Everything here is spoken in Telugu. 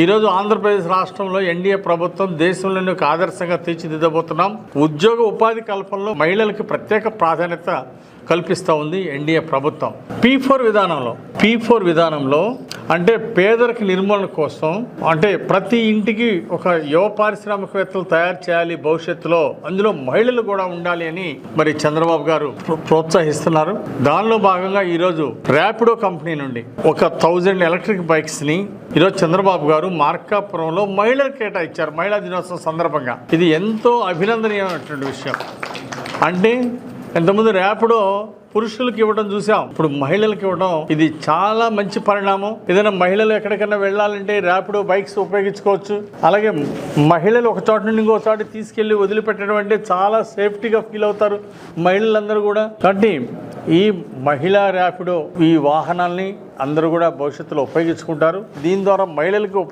ఈరోజు ఆంధ్రప్రదేశ్ రాష్ట్రంలో ఎన్డీఏ ప్రభుత్వం దేశంలోనే ఒక ఆదర్శంగా తీర్చిదిద్దబోతున్నాం. ఉద్యోగ ఉపాధి కల్పనలో మహిళలకు ప్రత్యేక ప్రాధాన్యత కల్పిస్తూ ఉంది ఎన్డీఏ ప్రభుత్వం. P4 విధానంలో అంటే పేదరిక నిర్మూలన కోసం అంటే ప్రతి ఇంటికి ఒక యువ పారిశ్రామికవేత్తలు తయారు చేయాలి భవిష్యత్తులో, అందులో మహిళలు కూడా ఉండాలి అని మరి చంద్రబాబు గారు ప్రోత్సహిస్తున్నారు. దానిలో భాగంగా ఈరోజు ర్యాపిడో కంపెనీ నుండి ఒక 1000 ఎలక్ట్రిక్ బైక్స్ని ఈరోజు చంద్రబాబు గారు మార్కాపురంలో మహిళలకు కేటాయించారు మహిళా దినోత్సవం సందర్భంగా. ఇది ఎంతో అభినందనీయమైనటువంటి విషయం. అంటే ఇంతకుముందు ర్యాపిడో పురుషులకు ఇవ్వడం చూసాం, ఇప్పుడు మహిళలకు ఇవ్వడం ఇది చాలా మంచి పరిణామం. ఏదైనా మహిళలు ఎక్కడికైనా వెళ్ళాలంటే ర్యాపిడో బైక్స్ ఉపయోగించుకోవచ్చు. అలాగే మహిళలు ఒక చోట నుండి ఇంకో చోట తీసుకెళ్లి వదిలిపెట్టడం అంటే చాలా సేఫ్టీగా ఫీల్ అవుతారు మహిళలందరూ కూడా. కాబట్టి ఈ మహిళా ర్యాపిడో ఈ వాహనాల్ని అందరూ కూడా భవిష్యత్తులో ఉపయోగించుకుంటారు. దీని ద్వారా మహిళలకు ఉపాధి